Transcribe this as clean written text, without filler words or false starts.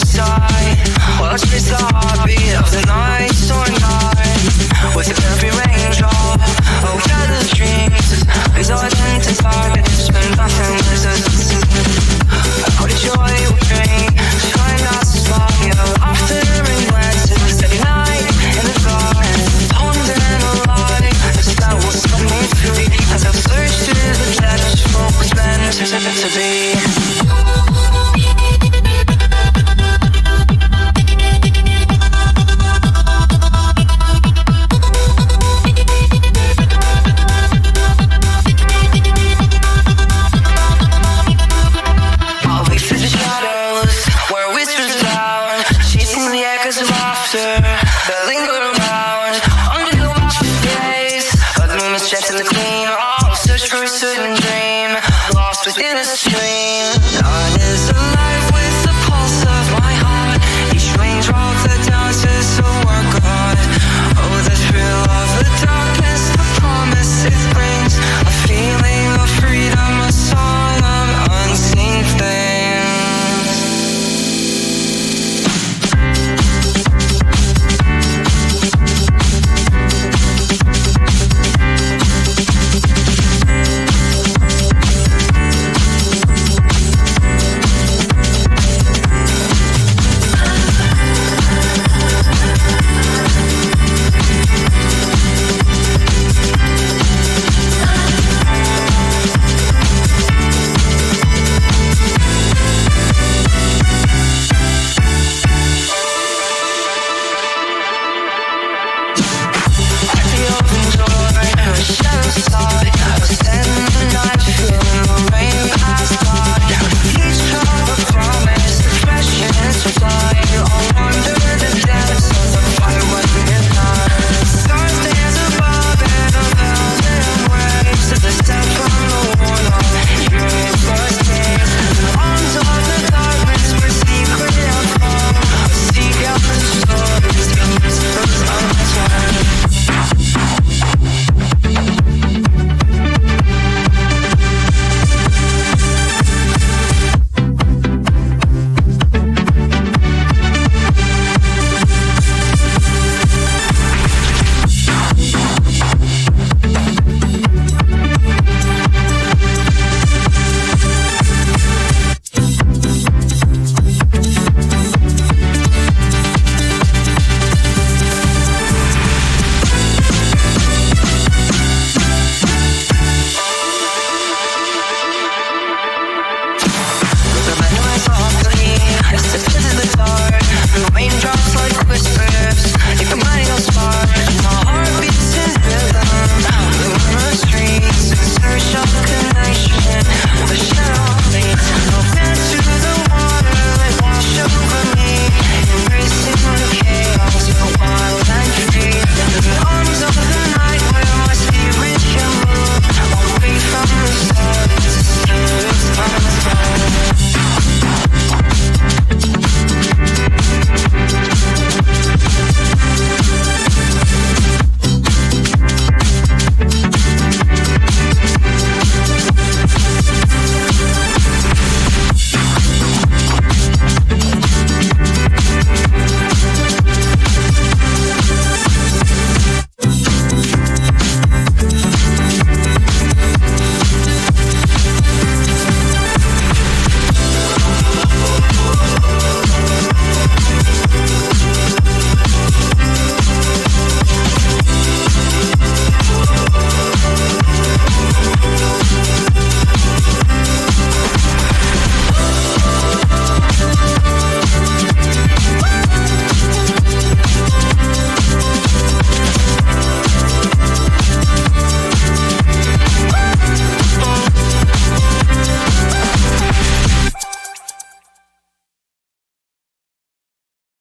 sigh. Watch me the heartbeat of the night soaring high. With every raindrop, oh yeah, the dreams we don't identify, but nothing with us. How did joy would bring, trying not to smile. After rain glances, steady night in the garden, pondering a lie. That will set me free as I search through the depths for what's meant to be. That linger around under the watchful gaze. A gleam is gentle and clean. I'll search for a certain dream, lost within a stream.